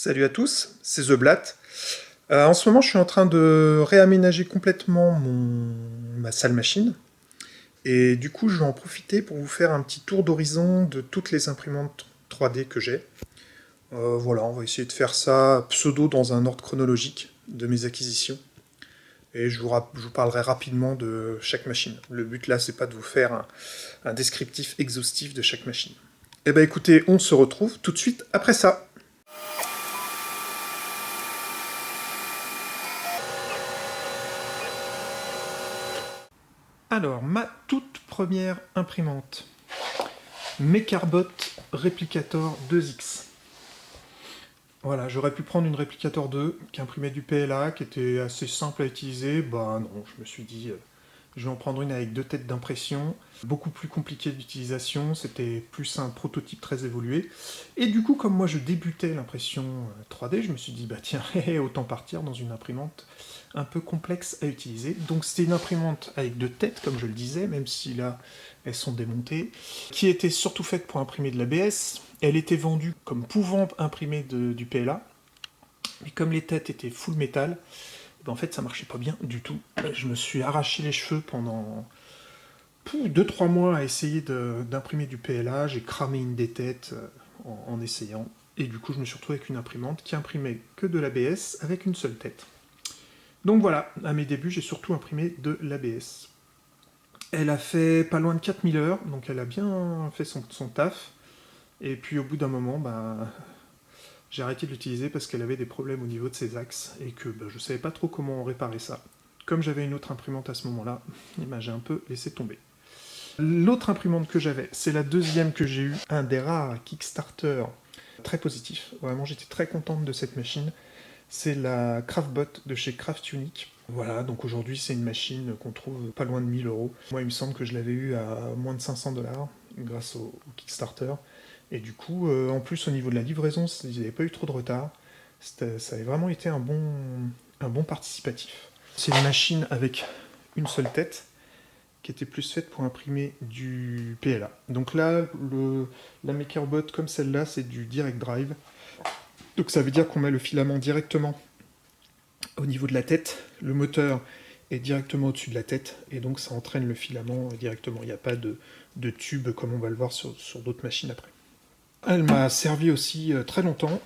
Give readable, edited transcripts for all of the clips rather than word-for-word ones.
Salut à tous, c'est The Blatt. En ce moment, je suis en train de réaménager complètement ma salle machine. Et du coup, je vais en profiter pour vous faire un petit tour d'horizon de toutes les imprimantes 3D que j'ai. Voilà, on va essayer de faire ça pseudo dans un ordre chronologique de mes acquisitions. Et je vous parlerai rapidement de chaque machine. Le but là, c'est pas de vous faire un descriptif exhaustif de chaque machine. Eh ben écoutez, on se retrouve tout de suite après ça. Alors, ma toute première imprimante, Mecarbot Replicator 2X. Voilà, j'aurais pu prendre une Replicator 2 qui imprimait du PLA, qui était assez simple à utiliser. Bah non, je me suis dit, je vais en prendre une avec 2 têtes d'impression, beaucoup plus compliqué d'utilisation, c'était plus un prototype très évolué. Et du coup, comme moi je débutais l'impression 3D, je me suis dit, bah tiens, autant partir dans une imprimante un peu complexe à utiliser. Donc c'était une imprimante avec 2 têtes, comme je le disais, même si là, elles sont démontées, qui était surtout faite pour imprimer de l'ABS. Elle était vendue comme pouvant imprimer du PLA, mais comme les têtes étaient full métal, en fait ça marchait pas bien du tout. Je me suis arraché les cheveux pendant 2-3 mois à essayer d'imprimer du PLA, j'ai cramé une des têtes en essayant, et du coup je me suis retrouvé avec une imprimante qui imprimait que de l'ABS avec une seule tête. Donc voilà, à mes débuts j'ai surtout imprimé de l'ABS. Elle a fait pas loin de 4000 heures, donc elle a bien fait son taf, et puis au bout d'un moment, bah, j'ai arrêté de l'utiliser parce qu'elle avait des problèmes au niveau de ses axes et que bah, je savais pas trop comment réparer ça. Comme j'avais une autre imprimante à ce moment-là, bah, j'ai un peu laissé tomber. L'autre imprimante que j'avais, c'est la deuxième que j'ai eue, un des rares Kickstarter très positif. Vraiment, j'étais très contente de cette machine. C'est la Craftbot de chez Craft Unique. Voilà, donc aujourd'hui c'est une machine qu'on trouve pas loin de 1000 euros. Moi il me semble que je l'avais eu à moins de 500 dollars grâce au Kickstarter. Et du coup, en plus au niveau de la livraison, il n'y avait pas eu trop de retard. Ça avait vraiment été un bon participatif. C'est une machine avec une seule tête qui était plus faite pour imprimer du PLA. Donc là, la MakerBot comme celle-là, c'est du Direct Drive. Donc ça veut dire qu'on met le filament directement au niveau de la tête. Le moteur est directement au-dessus de la tête, et donc ça entraîne le filament directement. Il n'y a pas de tube comme on va le voir sur d'autres machines après. Elle m'a servi aussi très longtemps.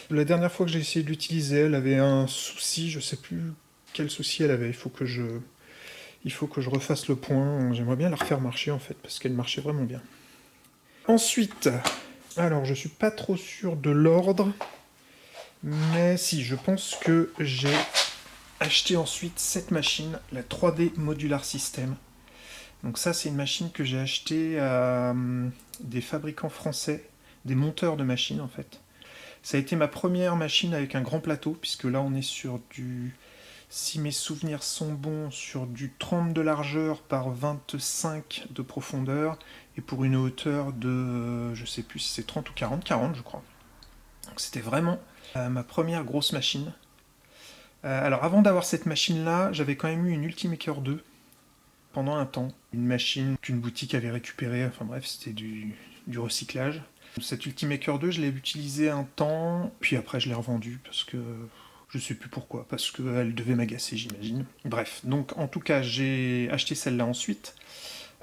La dernière fois que j'ai essayé de l'utiliser, elle avait un souci, je sais plus quel souci elle avait. Il faut que je refasse le point. J'aimerais bien la refaire marcher en fait, parce qu'elle marchait vraiment bien. Ensuite, alors je suis pas trop sûr de l'ordre, mais si, je pense que j'ai acheté ensuite cette machine, la 3D Modular System. Donc ça, c'est une machine que j'ai achetée à des fabricants français, des monteurs de machines en fait. Ça a été ma première machine avec un grand plateau, puisque là on est sur si mes souvenirs sont bons, sur du 30 de largeur par 25 de profondeur, et pour une hauteur de, je sais plus si c'est 30 ou 40 je crois. Donc c'était vraiment ma première grosse machine. Alors avant d'avoir cette machine-là, j'avais quand même eu une Ultimaker 2 pendant un temps. Une machine qu'une boutique avait récupérée, enfin bref, c'était du recyclage. Cette Ultimaker 2, je l'ai utilisée un temps, puis après je l'ai revendue parce que je sais plus pourquoi, parce qu'elle devait m'agacer, j'imagine. Bref, donc en tout cas, j'ai acheté celle-là ensuite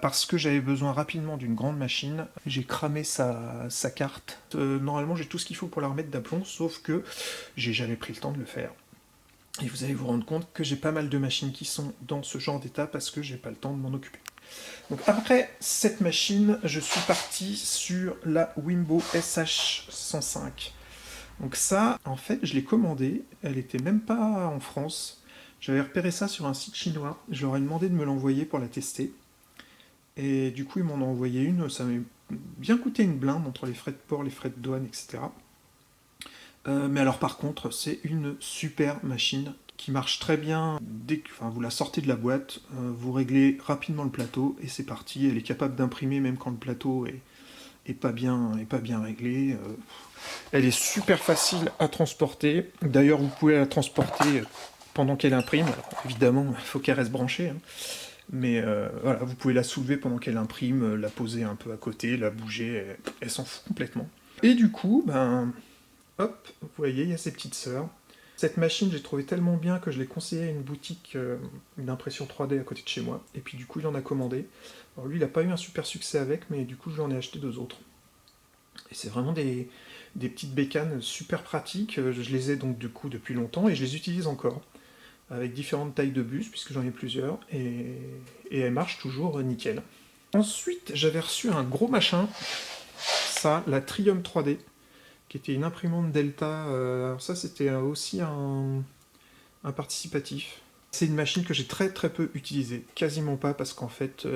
parce que j'avais besoin rapidement d'une grande machine. J'ai cramé sa carte. Normalement, j'ai tout ce qu'il faut pour la remettre d'aplomb, sauf que j'ai jamais pris le temps de le faire. Et vous allez vous rendre compte que j'ai pas mal de machines qui sont dans ce genre d'état parce que j'ai pas le temps de m'en occuper. Donc après cette machine, je suis parti sur la Wimbo SH105. Donc ça, en fait, je l'ai commandée, elle était même pas en France. J'avais repéré ça sur un site chinois, je leur ai demandé de me l'envoyer pour la tester. Et du coup, ils m'en ont envoyé une, ça m'a bien coûté une blinde entre les frais de port, les frais de douane, etc. Mais alors par contre, c'est une super machine qui marche très bien. Dès que vous la sortez de la boîte, vous réglez rapidement le plateau et c'est parti. Elle est capable d'imprimer même quand le plateau est pas bien réglé. Elle est super facile à transporter. D'ailleurs, vous pouvez la transporter pendant qu'elle imprime. Alors, évidemment, il faut qu'elle reste branchée. Hein. Mais voilà, vous pouvez la soulever pendant qu'elle imprime, la poser un peu à côté, la bouger, elle s'en fout complètement. Et du coup, ben, hop, vous voyez, il y a ces petites sœurs. Cette machine, j'ai trouvé tellement bien que je l'ai conseillé à une boutique d'impression 3D à côté de chez moi. Et puis du coup, il en a commandé. Alors lui, il n'a pas eu un super succès avec, mais du coup, j'en ai acheté 2 autres. Et c'est vraiment des petites bécanes super pratiques. Je les ai donc du coup depuis longtemps et je les utilise encore. Avec différentes tailles de bus, puisque j'en ai plusieurs. Et elles marchent toujours nickel. Ensuite, j'avais reçu un gros machin. Ça, la Triumph 3D, qui était une imprimante Delta. Alors ça, c'était aussi un participatif. C'est une machine que j'ai très très peu utilisée, quasiment pas, parce qu'en fait,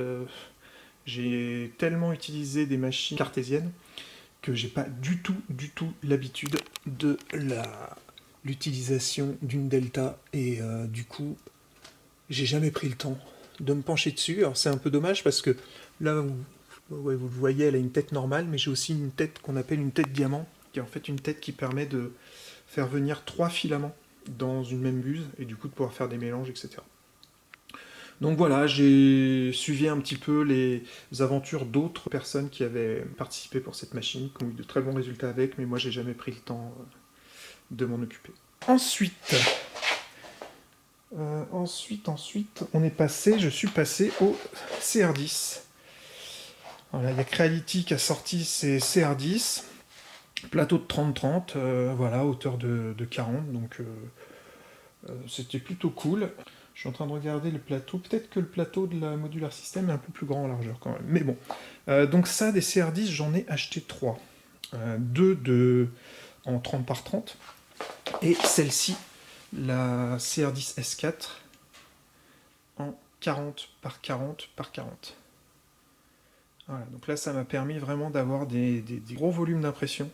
j'ai tellement utilisé des machines cartésiennes que j'ai pas du tout l'habitude de l'utilisation d'une Delta, et du coup, j'ai jamais pris le temps de me pencher dessus. Alors c'est un peu dommage parce que là, ouais, vous le voyez, elle a une tête normale, mais j'ai aussi une tête qu'on appelle une tête diamant, qui est en fait une tête qui permet de faire venir 3 filaments dans une même buse, et du coup de pouvoir faire des mélanges, etc. Donc voilà, j'ai suivi un petit peu les aventures d'autres personnes qui avaient participé pour cette machine, qui ont eu de très bons résultats avec, mais moi j'ai jamais pris le temps de m'en occuper. Ensuite, je suis passé au CR10. Voilà, il y a Creality qui a sorti ses CR10, plateau de 30-30, voilà, hauteur de 40, donc c'était plutôt cool. Je suis en train de regarder le plateau, peut-être que le plateau de la Modular System est un peu plus grand en largeur quand même, mais bon. Donc ça, des CR10, j'en ai acheté 3. 2 en 30 par 30, et celle-ci, la CR10 S4, en 40 par 40 par 40. Voilà, donc là, ça m'a permis vraiment d'avoir des gros volumes d'impression.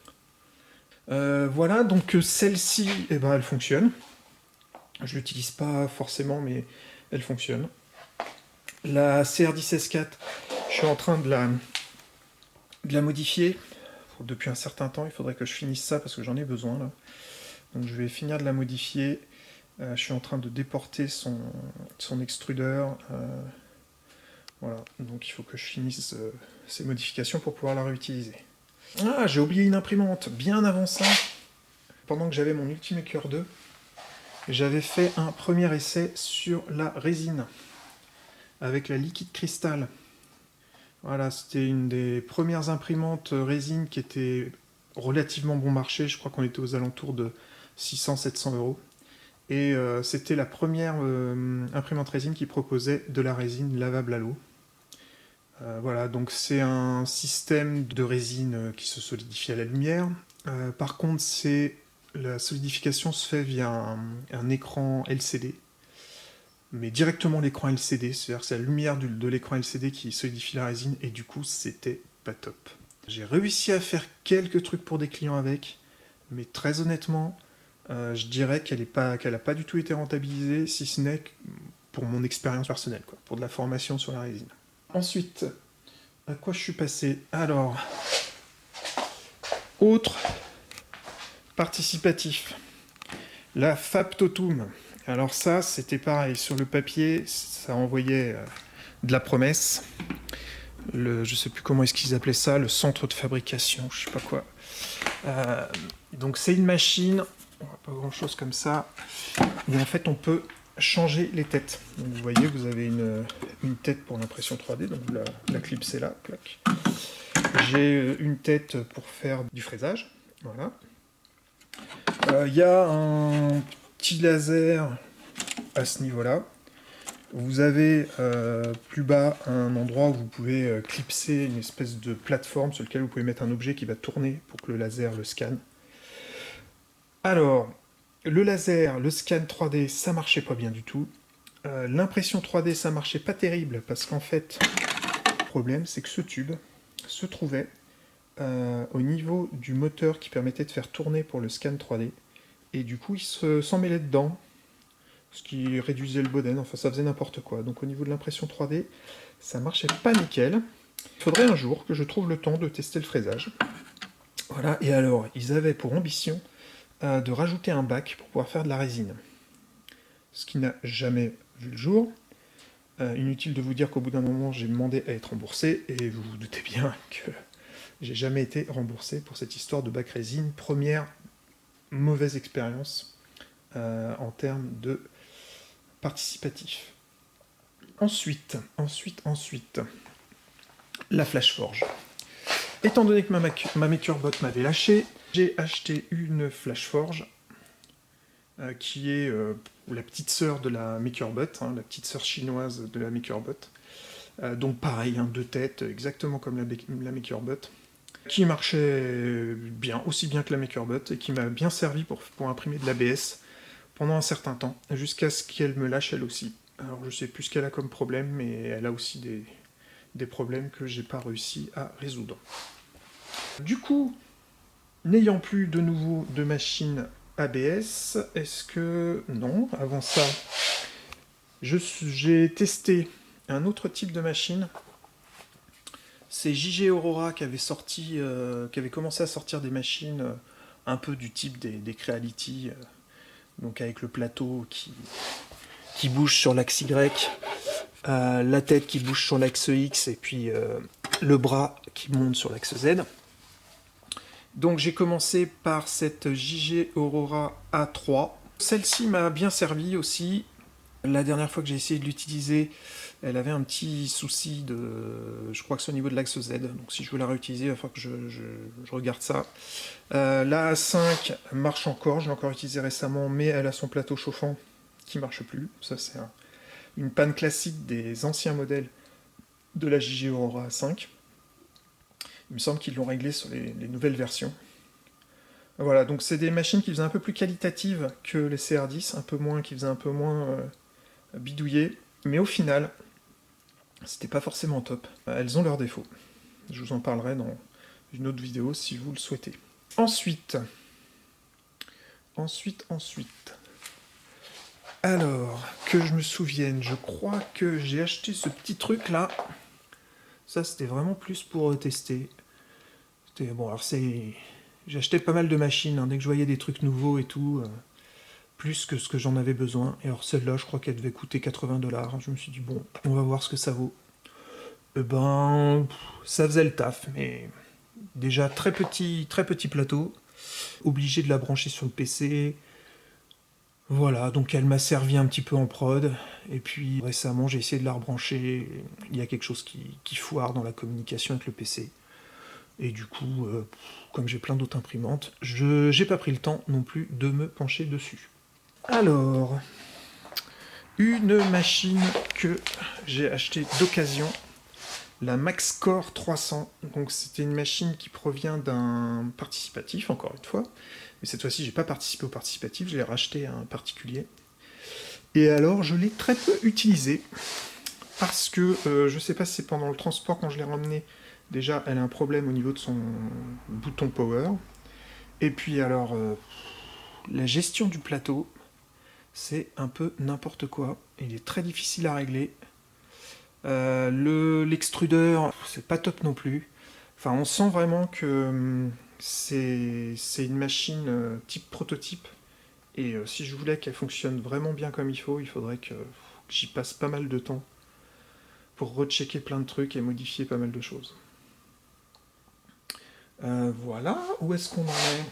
Voilà, donc celle-ci, eh ben, elle fonctionne. Je l'utilise pas forcément, mais elle fonctionne. La CR10 S4, je suis en train de la modifier. Depuis un certain temps, il faudrait que je finisse ça parce que j'en ai besoin là. Donc je vais finir de la modifier. Je suis en train de déporter son extrudeur. Voilà, donc il faut que je finisse ces modifications pour pouvoir la réutiliser. Ah, j'ai oublié une imprimante. Bien avant ça, pendant que j'avais mon Ultimaker 2, j'avais fait un premier essai sur la résine avec la liquide cristal. Voilà, c'était une des premières imprimantes résine qui était relativement bon marché. Je crois qu'on était aux alentours de 600-700 euros. Et c'était la première imprimante résine qui proposait de la résine lavable à l'eau. Voilà, donc c'est un système de résine qui se solidifie à la lumière. Par contre, la solidification se fait via un écran LCD. Mais directement l'écran LCD, c'est-à-dire c'est la lumière de l'écran LCD qui solidifie la résine, et du coup c'était pas top. J'ai réussi à faire quelques trucs pour des clients avec, mais très honnêtement, je dirais qu'elle n'a pas du tout été rentabilisée, si ce n'est pour mon expérience personnelle, quoi, pour de la formation sur la résine. Ensuite, à quoi je suis passé? Alors, autre participatif, la Fab Totum. Alors ça, c'était pareil, sur le papier, ça envoyait de la promesse. Je sais plus comment est-ce qu'ils appelaient ça, le centre de fabrication, je sais pas quoi. Donc c'est une machine, pas grand chose comme ça, et en fait on peut changer les têtes. Donc vous voyez, vous avez une tête pour l'impression 3D, donc la clipsez là, clac. J'ai une tête pour faire du fraisage, voilà. Il y a un petit laser à ce niveau-là. Vous avez plus bas un endroit où vous pouvez clipser une espèce de plateforme sur laquelle vous pouvez mettre un objet qui va tourner pour que le laser le scanne. Alors, le laser, le scan 3D, ça marchait pas bien du tout. L'impression 3D, ça marchait pas terrible parce qu'en fait, le problème, c'est que ce tube se trouvait au niveau du moteur qui permettait de faire tourner pour le scan 3D. Et du coup, il s'en mêlait dedans, ce qui réduisait le bodden, enfin ça faisait n'importe quoi. Donc au niveau de l'impression 3D, ça marchait pas nickel. Il faudrait un jour que je trouve le temps de tester le fraisage. Voilà, et alors, ils avaient pour ambition de rajouter un bac pour pouvoir faire de la résine. Ce qui n'a jamais vu le jour. Inutile de vous dire qu'au bout d'un moment, j'ai demandé à être remboursé, et vous vous doutez bien que j'ai jamais été remboursé pour cette histoire de bac résine, première mauvaise expérience en termes de participatif. Ensuite, la FlashForge. Étant donné que ma MakerBot m'avait lâché, j'ai acheté une FlashForge qui est la petite sœur de la MakerBot, hein, la petite sœur chinoise de la MakerBot. Donc pareil, hein, 2 têtes, exactement comme la MakerBot, qui marchait bien, aussi bien que la MakerBot, et qui m'a bien servi pour imprimer de l'ABS pendant un certain temps, jusqu'à ce qu'elle me lâche elle aussi. Alors je sais plus ce qu'elle a comme problème, mais elle a aussi des problèmes que j'ai pas réussi à résoudre. Du coup, n'ayant plus de nouveau de machine ABS, est-ce que... Non, avant ça, j'ai testé un autre type de machine. C'est JG Aurora qui avait commencé à sortir des machines un peu du type des Creality, donc avec le plateau qui bouge sur l'axe Y, la tête qui bouge sur l'axe X, et puis le bras qui monte sur l'axe Z. Donc j'ai commencé par cette JG Aurora A3. Celle-ci m'a bien servi aussi. La dernière fois que j'ai essayé de l'utiliser, elle avait un petit souci je crois que c'est au niveau de l'axe Z, donc si je veux la réutiliser, il va falloir que je regarde ça. La A5 marche encore, je l'ai encore utilisée récemment, mais elle a son plateau chauffant qui marche plus. Ça c'est une panne classique des anciens modèles de la JG Aurora A5. Il me semble qu'ils l'ont réglé sur les nouvelles versions. Voilà, donc c'est des machines qui faisaient un peu plus qualitatives que les CR10, qui faisaient un peu moins bidouiller, mais au final, c'était pas forcément top. Elles ont leurs défauts. Je vous en parlerai dans une autre vidéo si vous le souhaitez. Ensuite. Alors, que je me souvienne, je crois que j'ai acheté ce petit truc là. Ça, c'était vraiment plus pour tester. Bon, alors j'ai acheté pas mal de machines, hein, dès que je voyais des trucs nouveaux et tout, plus que ce que j'en avais besoin. Et alors celle-là, je crois qu'elle devait coûter 80 $. Je me suis dit, bon, on va voir ce que ça vaut. Ça faisait le taf, mais déjà très petit plateau, obligé de la brancher sur le PC. Voilà, donc elle m'a servi un petit peu en prod, et puis récemment j'ai essayé de la rebrancher, il y a quelque chose qui foire dans la communication avec le PC. Et du coup, comme j'ai plein d'autres imprimantes, j'ai pas pris le temps non plus de me pencher dessus. Alors, une machine que j'ai achetée d'occasion, la MaxCore 300. Donc c'était une machine qui provient d'un participatif, encore une fois. Mais cette fois-ci, j'ai pas participé au participatif, je l'ai racheté à un particulier. Et alors, je l'ai très peu utilisée, parce que, je sais pas si c'est pendant le transport quand je l'ai ramenée, déjà, elle a un problème au niveau de son bouton power. Et puis alors, la gestion du plateau, c'est un peu n'importe quoi. Il est très difficile à régler. L'extrudeur, c'est pas top non plus. Enfin, on sent vraiment que c'est une machine type prototype. Et si je voulais qu'elle fonctionne vraiment bien comme il faudrait que j'y passe pas mal de temps pour rechecker plein de trucs et modifier pas mal de choses. Voilà, où est-ce qu'on en est?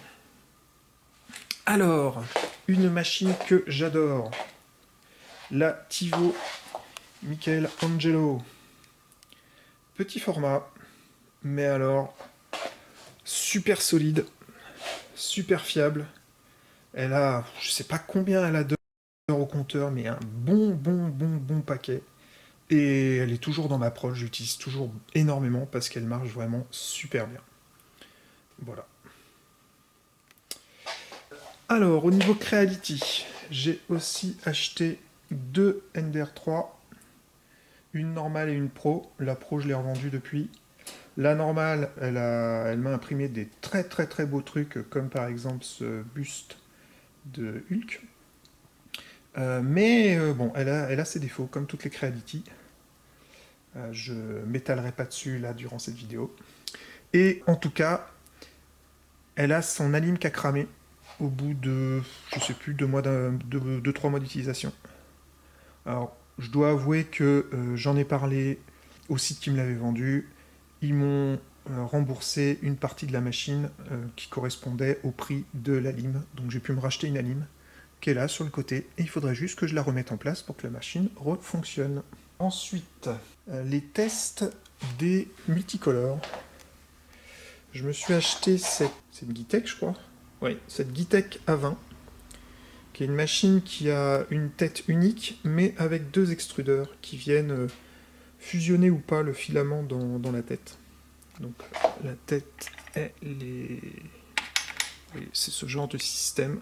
Alors, une machine que j'adore, la Tivo Michelangelo. Petit format, mais alors, super solide, super fiable. Elle a, je sais pas combien elle a d'heures au compteur, mais un bon paquet. Et elle est toujours dans ma prod, j'utilise toujours énormément parce qu'elle marche vraiment super bien. Voilà. Alors, au niveau Creality, j'ai aussi acheté 2 Ender 3, une normale et une pro. La pro, je l'ai revendue depuis. La normale, elle m'a imprimé des très beaux trucs, comme par exemple ce buste de Hulk. Mais bon, elle a ses défauts, comme toutes les Creality. Je m'étalerai pas dessus là durant cette vidéo. Et en tout cas, elle a son alim qui a cramé au bout de, je sais plus, 2-3 mois d'utilisation. Alors, je dois avouer que j'en ai parlé au site qui me l'avait vendu. Ils m'ont rembourser une partie de la machine qui correspondait au prix de la lime. Donc j'ai pu me racheter une lime qui est là sur le côté, et il faudrait juste que je la remette en place pour que la machine refonctionne. Ensuite, les tests des multicolores. Je me suis acheté cette Gitech, je crois. Oui, cette Gitech A20, qui est une machine qui a une tête unique, mais avec 2 extrudeurs qui viennent fusionner ou pas le filament dans la tête. Donc la tête, oui, c'est ce genre de système.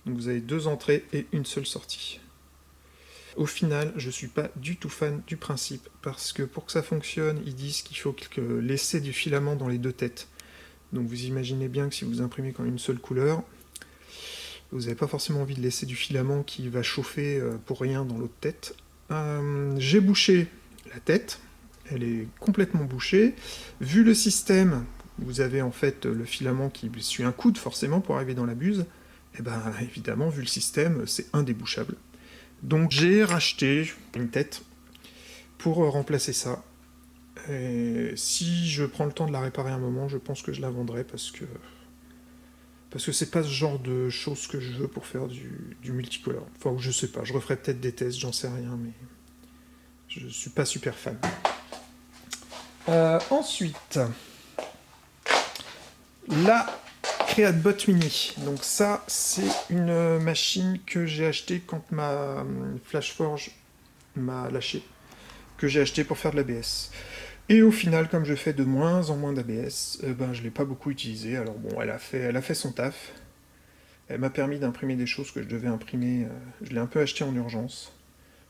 Donc vous avez 2 entrées et une seule sortie. Au final, je ne suis pas du tout fan du principe, parce que pour que ça fonctionne, ils disent qu'il faut laisser du filament dans les 2 têtes. Donc vous imaginez bien que si vous imprimez qu'en une seule couleur, vous n'avez pas forcément envie de laisser du filament qui va chauffer pour rien dans l'autre tête. J'ai bouché la tête, elle est complètement bouchée. Vu le système, vous avez en fait le filament qui suit un coude forcément pour arriver dans la buse. Et bien évidemment, vu le système, c'est indébouchable. Donc j'ai racheté une tête pour remplacer ça. Et si je prends le temps de la réparer un moment, je pense que je la vendrai parce que c'est pas ce genre de choses que je veux pour faire du multicolore. Enfin, je sais pas, je referai peut-être des tests, j'en sais rien, mais je suis pas super fan. Ensuite, la CreateBot Mini. Donc ça, c'est une machine que j'ai achetée quand ma FlashForge m'a lâché, que j'ai acheté pour faire de l'ABS. Et au final, comme je fais de moins en moins d'ABS, je ne l'ai pas beaucoup utilisée. Alors bon, elle a fait son taf. Elle m'a permis d'imprimer des choses que je devais imprimer. Je l'ai un peu acheté en urgence.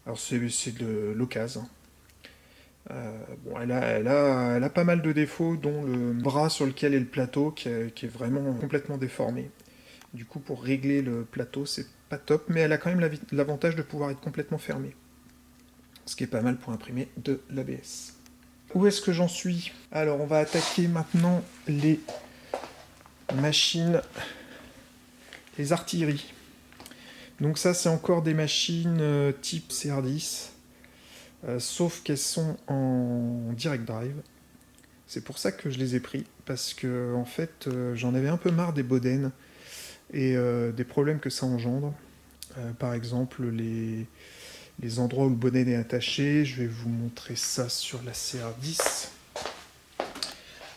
Alors c'est de l'occasion. Bon, elle a pas mal de défauts, dont le bras sur lequel est le plateau qui est vraiment complètement déformé. Du coup, pour régler le plateau, c'est pas top, mais elle a quand même l'avantage de pouvoir être complètement fermée. Ce qui est pas mal pour imprimer de l'ABS. Où est-ce que j'en suis? Alors, on va attaquer maintenant les machines, les artilleries. Donc ça, c'est encore des machines type CR10. Sauf qu'elles sont en direct drive. C'est pour ça que je les ai pris, parce que en fait j'en avais un peu marre des boden et des problèmes que ça engendre. Par exemple les endroits où le boden est attaché, je vais vous montrer ça sur la CR10.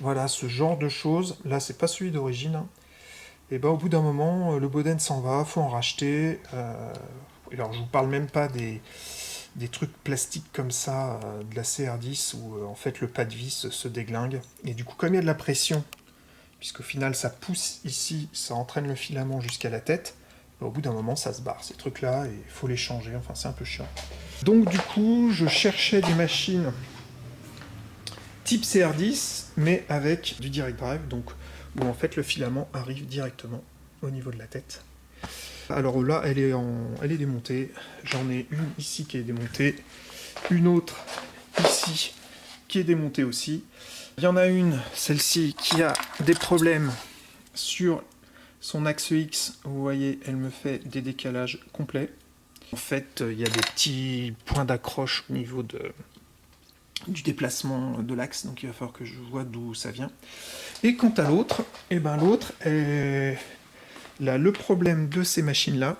Voilà, ce genre de choses. Là, c'est pas celui d'origine, hein. Et ben au bout d'un moment, le boden s'en va, faut en racheter. Alors je vous parle même pas des trucs plastiques comme ça, de la CR10, où en fait le pas de vis se déglingue. Et du coup, comme il y a de la pression, puisqu'au final ça pousse ici, ça entraîne le filament jusqu'à la tête, au bout d'un moment ça se barre, ces trucs-là, et il faut les changer, enfin c'est un peu chiant. Donc du coup, je cherchais des machines type CR10, mais avec du direct drive, donc où en fait le filament arrive directement au niveau de la tête. Alors là, elle est démontée. J'en ai une ici qui est démontée, une autre ici qui est démontée aussi. Il y en a une, celle-ci, qui a des problèmes sur son axe X. Vous voyez, elle me fait des décalages complets. En fait, il y a des petits points d'accroche au niveau du déplacement de l'axe, donc il va falloir que je vois d'où ça vient. Et quant à l'autre, l'autre est... Là, le problème de ces machines-là,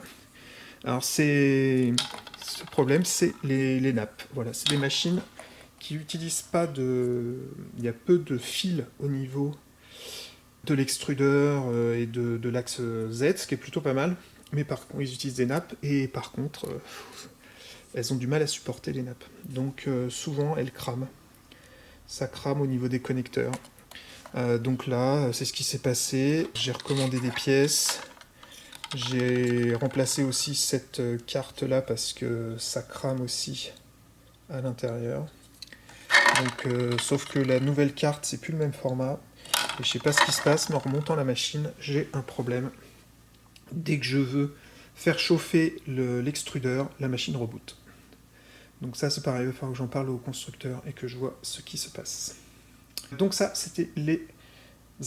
alors ce problème, c'est les nappes. Voilà, c'est des machines qui n'utilisent pas il y a peu de fils au niveau de l'extrudeur et de l'axe Z, ce qui est plutôt pas mal. Mais par contre, ils utilisent des nappes, et par contre, elles ont du mal à supporter les nappes. Donc souvent, elles crament. Ça crame au niveau des connecteurs. Donc là, c'est ce qui s'est passé. J'ai recommandé des pièces. J'ai remplacé aussi cette carte là parce que ça crame aussi à l'intérieur. Donc, sauf que la nouvelle carte, c'est plus le même format. Et je sais pas ce qui se passe, mais en remontant la machine, j'ai un problème. Dès que je veux faire chauffer l'extrudeur, la machine reboot. Donc ça, c'est pareil, il va falloir que j'en parle au constructeur et que je vois ce qui se passe. Donc ça, c'était les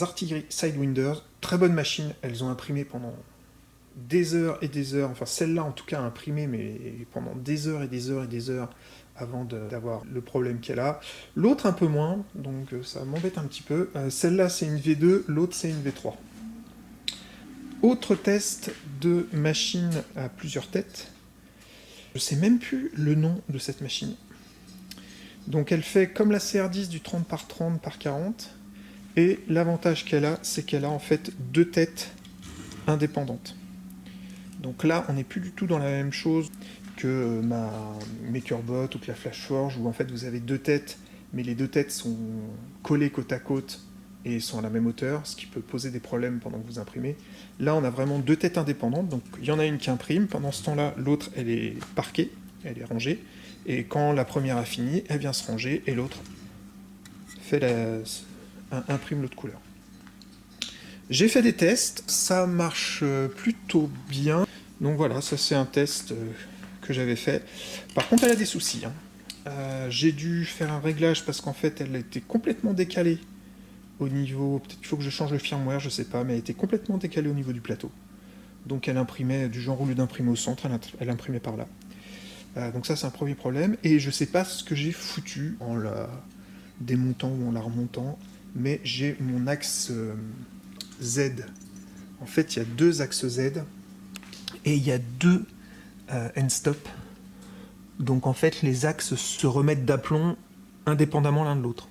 artilleries Sidewinder. Très bonne machine, elles ont imprimé pendant des heures et des heures, enfin celle-là en tout cas a imprimé, mais pendant des heures et des heures et des heures, avant d'avoir le problème qu'elle a. L'autre un peu moins, donc ça m'embête un petit peu. Celle-là c'est une V2, l'autre c'est une V3. Autre test de machine à plusieurs têtes. Je sais même plus le nom de cette machine. Donc elle fait comme la CR10 du 30 par 30 par 40. Et l'avantage qu'elle a, c'est qu'elle a en fait 2 têtes indépendantes. Donc là, on n'est plus du tout dans la même chose que ma MakerBot ou que la FlashForge, où en fait vous avez 2 têtes, mais les 2 têtes sont collées côte à côte et sont à la même hauteur, ce qui peut poser des problèmes pendant que vous imprimez. Là, on a vraiment 2 têtes indépendantes, donc il y en a une qui imprime, pendant ce temps-là, l'autre, elle est parquée, elle est rangée, et quand la première a fini, elle vient se ranger, et l'autre imprime l'autre couleur. J'ai fait des tests, ça marche plutôt bien. Donc voilà, ça c'est un test que j'avais fait. Par contre, elle a des soucis. J'ai dû faire un réglage parce qu'en fait, elle était complètement décalée au niveau... Peut-être qu'il faut que je change le firmware, je sais pas, mais elle était complètement décalée au niveau du plateau. Donc elle imprimait du genre, au lieu d'imprimer au centre, elle imprimait par là. Donc ça c'est un premier problème. Et je sais pas ce que j'ai foutu en la démontant ou en la remontant, mais j'ai mon axe Z. En fait, il y a 2 axes Z et il y a 2 end-stop. Donc en fait, les axes se remettent d'aplomb indépendamment l'un de l'autre.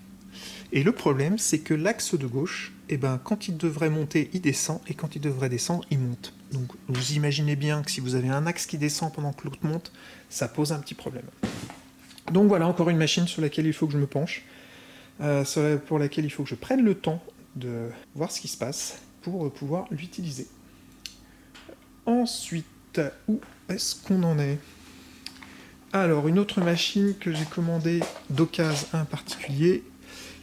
Et le problème, c'est que l'axe de gauche, eh ben, quand il devrait monter, il descend, et quand il devrait descendre, il monte. Donc vous imaginez bien que si vous avez un axe qui descend pendant que l'autre monte, ça pose un petit problème. Donc voilà, encore une machine sur laquelle il faut que je me penche, pour laquelle il faut que je prenne le temps de voir ce qui se passe pour pouvoir l'utiliser. Ensuite, où est-ce qu'on en est? Alors, une autre machine que j'ai commandée d'occasion en particulier,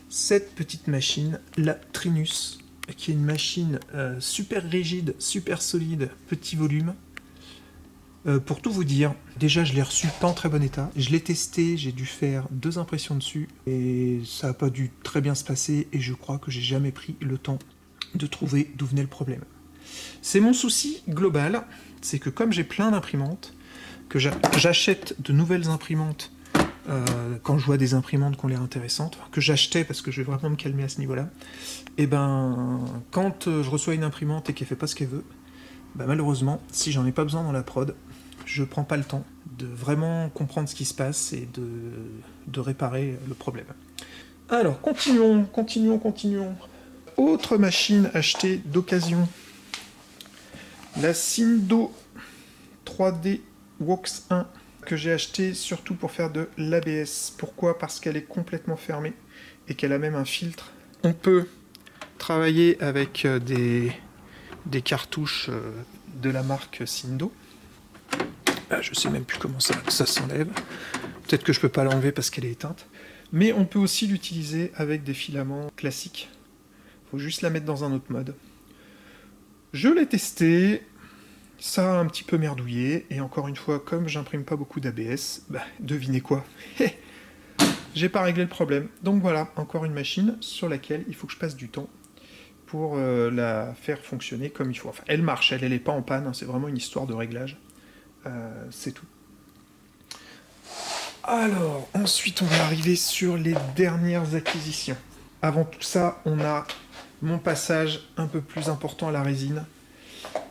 cette petite machine, la Trinus, qui est une machine super rigide, super solide, petit volume. Pour tout vous dire, déjà je l'ai reçu pas en très bon état, je l'ai testé, j'ai dû faire 2 impressions dessus, et ça n'a pas dû très bien se passer, et je crois que j'ai jamais pris le temps de trouver d'où venait le problème. C'est mon souci global, c'est que comme j'ai plein d'imprimantes, que j'achète de nouvelles imprimantes quand je vois des imprimantes qui ont l'air intéressantes, que j'achetais parce que je vais vraiment me calmer à ce niveau-là, et ben quand je reçois une imprimante et qu'elle fait pas ce qu'elle veut, bah malheureusement, si j'en ai pas besoin dans la prod, je prends pas le temps de vraiment comprendre ce qui se passe et de réparer le problème. Alors, continuons. Autre machine achetée d'occasion, la Sindo 3D Works 1, que j'ai acheté surtout pour faire de l'ABS. Pourquoi? Parce qu'elle est complètement fermée et qu'elle a même un filtre. On peut travailler avec des cartouches de la marque Sindo. Je sais même plus comment ça s'enlève. Peut-être que je peux pas l'enlever parce qu'elle est éteinte. Mais on peut aussi l'utiliser avec des filaments classiques. Il faut juste la mettre dans un autre mode. Je l'ai testé. Ça a un petit peu merdouillé, et encore une fois, comme j'imprime pas beaucoup d'ABS, devinez quoi? J'ai pas réglé le problème. Donc voilà, encore une machine sur laquelle il faut que je passe du temps pour la faire fonctionner comme il faut. Enfin, elle marche, elle est pas en panne, hein, c'est vraiment une histoire de réglage. C'est tout. Alors, ensuite on va arriver sur les dernières acquisitions. Avant tout ça, on a mon passage un peu plus important à la résine,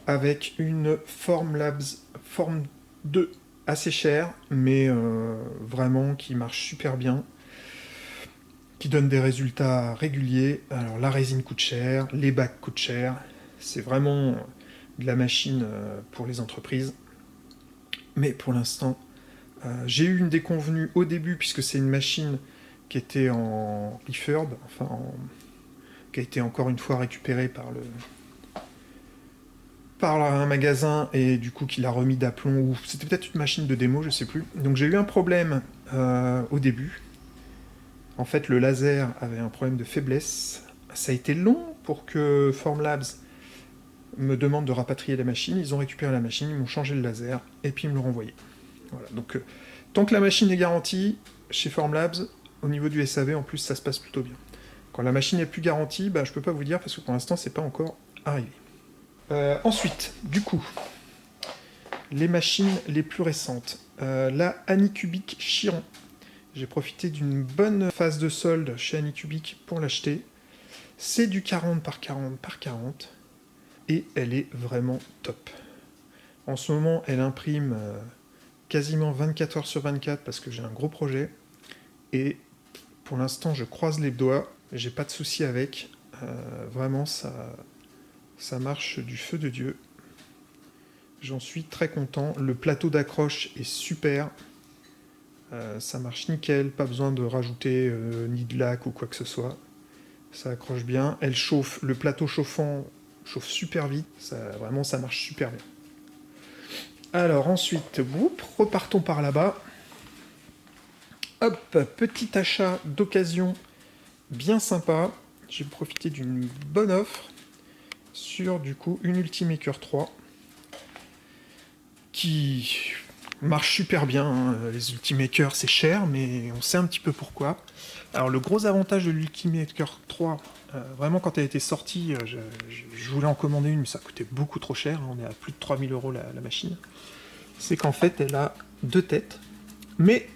avec une Formlabs Form 2 assez chère, mais vraiment qui marche super bien, qui donne des résultats réguliers. Alors la résine coûte cher, les bacs coûtent cher, c'est vraiment de la machine pour les entreprises. Mais pour l'instant, j'ai eu une déconvenue au début, puisque c'est une machine qui était en refurb, qui a été encore une fois récupérée par un magasin, et du coup qui l'a remis d'aplomb, ou c'était peut-être une machine de démo, je sais plus. Donc j'ai eu un problème au début. En fait, le laser avait un problème de faiblesse. Ça a été long pour que Formlabs me demande de rapatrier la machine. Ils ont récupéré la machine, ils m'ont changé le laser, et puis ils me l'ont renvoyé. Voilà, donc tant que la machine est garantie, chez Formlabs, au niveau du SAV, en plus, ça se passe plutôt bien. Quand la machine n'est plus garantie, je peux pas vous dire, parce que pour l'instant, c'est pas encore arrivé. Ensuite, du coup, les machines les plus récentes. La Anycubic Chiron, J'ai profité d'une bonne phase de solde chez Anycubic pour l'acheter. C'est du 40 par 40 par 40 et elle est vraiment top. En ce moment, elle imprime quasiment 24 heures sur 24 parce que j'ai un gros projet. Et pour l'instant, je croise les doigts. J'ai pas de soucis avec. Vraiment, ça marche du feu de Dieu. J'en suis très content. Le plateau d'accroche est super. Ça marche nickel. Pas besoin de rajouter ni de lac ou quoi que ce soit. Ça accroche bien. Elle chauffe. Le plateau chauffant chauffe super vite. Vraiment, ça marche super bien. Alors ensuite, repartons par là-bas. Hop, petit achat d'occasion bien sympa. J'ai profité d'une bonne offre sur du coup une Ultimaker 3 qui marche super bien. Hein. Les Ultimakers c'est cher, mais on sait un petit peu pourquoi. Alors le gros avantage de l'Ultimaker 3, vraiment quand elle était sortie, je voulais en commander une, mais ça coûtait beaucoup trop cher. On est à plus de 3000 € la machine. C'est qu'en fait elle a 2 têtes, mais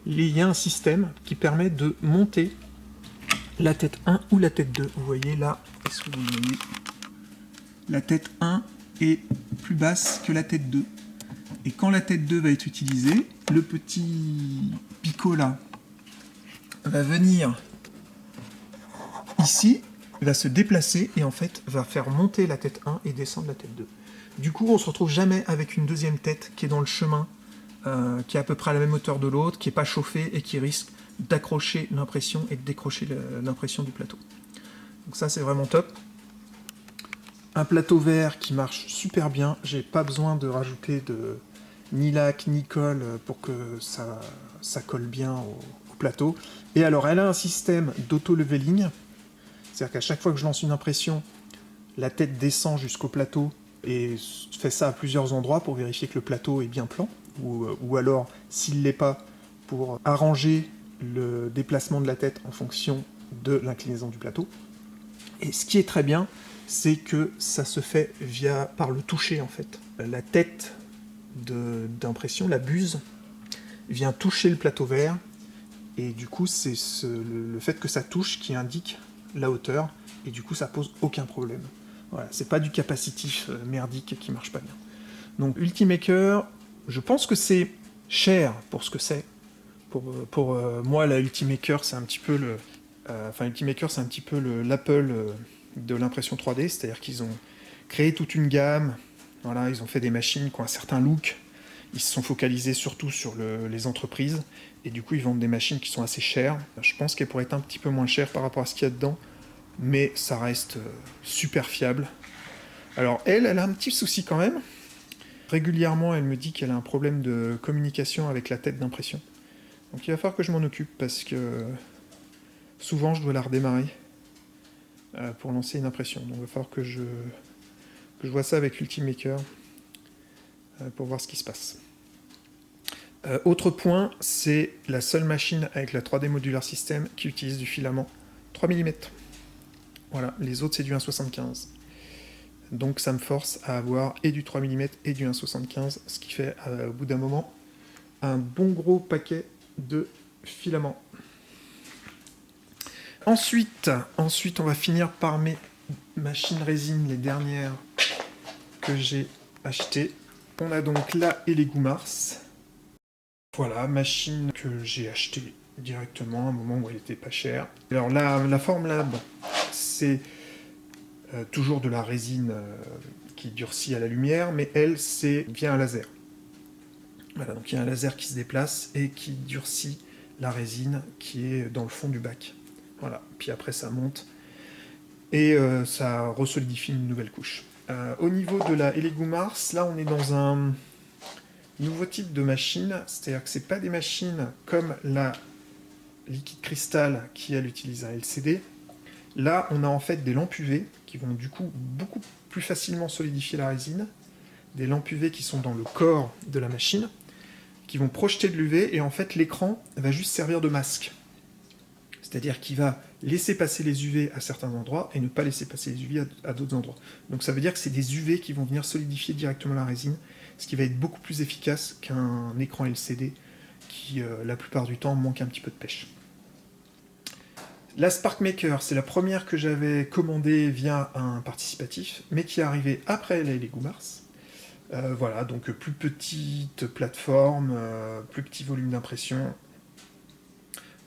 il y a un système qui permet de monter la tête 1 ou la tête 2. Vous voyez là, est-ce que vous voyez? La tête 1 est plus basse que la tête 2. Et quand la tête 2 va être utilisée, le petit picot là va venir ici, va se déplacer et en fait va faire monter la tête 1 et descendre la tête 2. Du coup, on se retrouve jamais avec une deuxième tête qui est dans le chemin, qui est à peu près à la même hauteur de l'autre, qui n'est pas chauffée et qui risque d'accrocher l'impression et de décrocher l'impression du plateau. Donc ça, c'est vraiment top. Un plateau vert qui marche super bien. J'ai pas besoin de rajouter ni lac ni colle pour que ça colle bien au plateau. Et alors, elle a un système d'auto-leveling. C'est-à-dire qu'à chaque fois que je lance une impression, la tête descend jusqu'au plateau et fait ça à plusieurs endroits pour vérifier que le plateau est bien plan. Ou alors, s'il ne l'est pas, pour arranger le déplacement de la tête en fonction de l'inclinaison du plateau. Et ce qui est très bien, c'est que ça se fait par le toucher en fait. La tête d'impression, la buse, vient toucher le plateau vert, et du coup c'est le fait que ça touche qui indique la hauteur, et du coup ça pose aucun problème. Voilà, c'est pas du capacitif merdique qui marche pas bien. Donc Ultimaker, je pense que c'est cher pour ce que c'est. Pour moi, la Ultimaker, c'est un petit peu Ultimaker, c'est un petit peu l'Apple de l'impression 3D, c'est-à-dire qu'ils ont créé toute une gamme. Voilà, ils ont fait des machines qui ont un certain look. Ils se sont focalisés surtout sur les entreprises, et du coup, ils vendent des machines qui sont assez chères. Je pense qu'elles pourraient être un petit peu moins chères par rapport à ce qu'il y a dedans, mais ça reste super fiable. Alors, elle a un petit souci quand même. Régulièrement, elle me dit qu'elle a un problème de communication avec la tête d'impression. Donc il va falloir que je m'en occupe parce que souvent je dois la redémarrer pour lancer une impression. Donc il va falloir que je vois ça avec Ultimaker pour voir ce qui se passe. Autre point, c'est la seule machine avec la 3D Modular System qui utilise du filament 3 mm. Voilà, les autres c'est du 1,75. Donc ça me force à avoir et du 3 mm et du 1,75, ce qui fait au bout d'un moment un bon gros paquet de filaments. Ensuite, on va finir par mes machines résine, les dernières que j'ai achetées. On a donc la Elegoo Mars. Voilà, machine que j'ai achetée directement à un moment où elle était pas chère. Alors la Formlab, c'est toujours de la résine qui durcit à la lumière, mais elle, c'est via un laser. Voilà, donc il y a un laser qui se déplace et qui durcit la résine qui est dans le fond du bac. Voilà, puis après ça monte et ça resolidifie une nouvelle couche. Au niveau de la Elegoo Mars, là on est dans un nouveau type de machine, c'est-à-dire que c'est pas des machines comme la Liquid Crystal qui elle utilise un LCD. Là on a en fait des lampes UV qui vont du coup beaucoup plus facilement solidifier la résine, des lampes UV qui sont dans le corps de la machine, qui vont projeter de l'UV, et en fait l'écran va juste servir de masque. C'est-à-dire qu'il va laisser passer les UV à certains endroits et ne pas laisser passer les UV à d'autres endroits. Donc ça veut dire que c'est des UV qui vont venir solidifier directement la résine, ce qui va être beaucoup plus efficace qu'un écran LCD qui la plupart du temps manque un petit peu de pêche. La SparkMaker, c'est la première que j'avais commandée via un participatif, mais qui est arrivée après la Lego Mars. Voilà, donc plus petite plateforme, plus petit volume d'impression,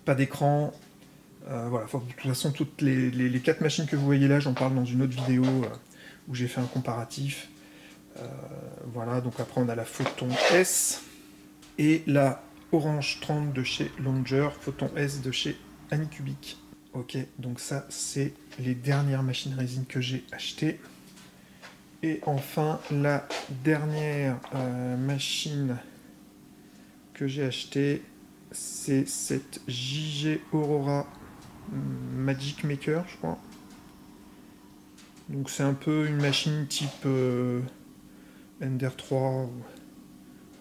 pas d'écran. Voilà, de toute façon, toutes les 4 machines que vous voyez là, j'en parle dans une autre vidéo où j'ai fait un comparatif. Voilà, donc après on a la Photon S et la Orange 30 de chez Longer, Photon S de chez Anycubic. Ok, donc ça c'est les dernières machines résine que j'ai achetées. Et enfin la dernière machine que j'ai achetée, c'est cette JG Aurora Magic Maker, je crois. Donc c'est un peu une machine type Ender 3.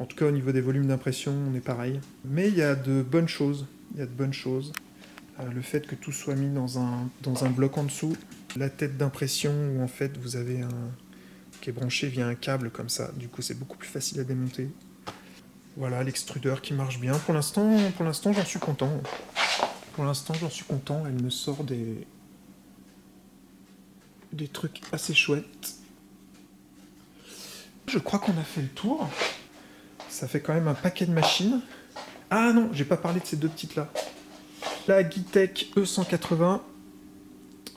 En tout cas au niveau des volumes d'impression, on est pareil. Mais il y a de bonnes choses. Le fait que tout soit mis dans un bloc en dessous, la tête d'impression où en fait vous avez qui est branché via un câble comme ça, du coup c'est beaucoup plus facile à démonter. Voilà, l'extrudeur qui marche bien. Pour l'instant j'en suis content. Elle me sort des trucs assez chouettes. Je crois qu'on a fait le tour. Ça fait quand même un paquet de machines. Ah non, j'ai pas parlé de ces deux petites là. La Gitech E180,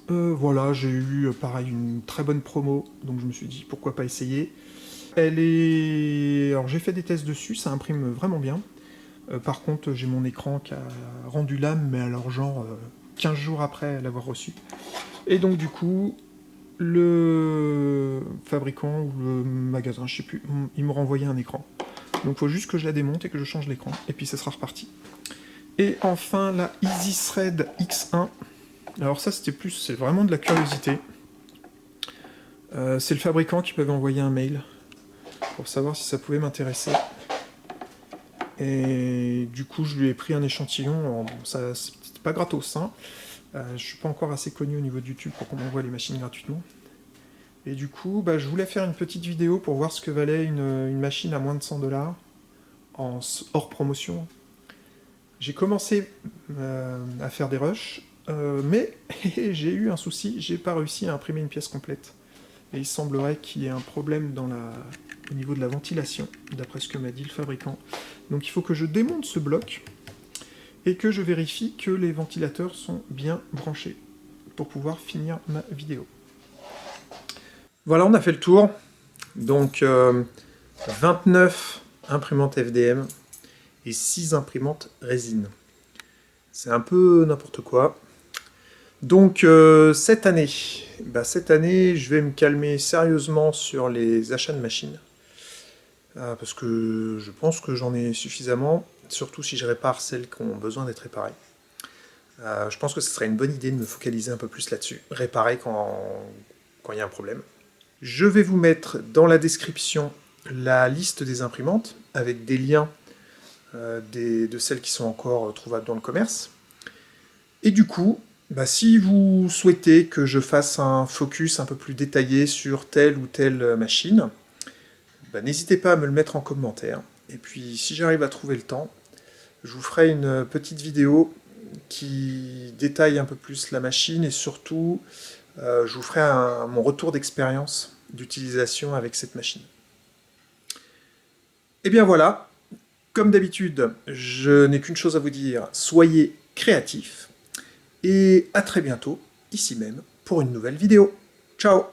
voilà, j'ai eu pareil une très bonne promo, donc je me suis dit pourquoi pas essayer. Elle est... Alors j'ai fait des tests dessus, ça imprime vraiment bien. Par contre, j'ai mon écran qui a rendu l'âme, mais alors genre 15 jours après l'avoir reçu. Et donc du coup, le fabricant ou le magasin, je sais plus, il me renvoyait un écran. Donc il faut juste que je la démonte et que je change l'écran, et puis ça sera reparti. Et enfin la EasyThread X1. Alors ça c'est vraiment de la curiosité. C'est le fabricant qui m'avait envoyé un mail pour savoir si ça pouvait m'intéresser. Et du coup je lui ai pris un échantillon. Alors, bon, ça c'était pas gratos, hein. Je suis pas encore assez connu au niveau de YouTube pour qu'on m'envoie les machines gratuitement. Et du coup je voulais faire une petite vidéo pour voir ce que valait une machine à moins de 100$ hors promotion. J'ai commencé à faire des rushs, mais j'ai eu un souci, j'ai pas réussi à imprimer une pièce complète. Et il semblerait qu'il y ait un problème au niveau de la ventilation, d'après ce que m'a dit le fabricant. Donc il faut que je démonte ce bloc, et que je vérifie que les ventilateurs sont bien branchés, pour pouvoir finir ma vidéo. Voilà, on a fait le tour. Donc 29 imprimantes FDM, et 6 imprimantes résine. C'est un peu n'importe quoi. Donc cette année, je vais me calmer sérieusement sur les achats de machines. Parce que je pense que j'en ai suffisamment, surtout si je répare celles qui ont besoin d'être réparées. Je pense que ce serait une bonne idée de me focaliser un peu plus là-dessus, réparer quand il y a un problème. Je vais vous mettre dans la description la liste des imprimantes, avec des liens de celles qui sont encore trouvables dans le commerce. Et du coup, si vous souhaitez que je fasse un focus un peu plus détaillé sur telle ou telle machine, n'hésitez pas à me le mettre en commentaire. Et puis si j'arrive à trouver le temps, je vous ferai une petite vidéo qui détaille un peu plus la machine, et surtout je vous ferai mon retour d'expérience d'utilisation avec cette machine. Et bien voilà. Comme d'habitude, je n'ai qu'une chose à vous dire, soyez créatifs, et à très bientôt, ici même, pour une nouvelle vidéo. Ciao!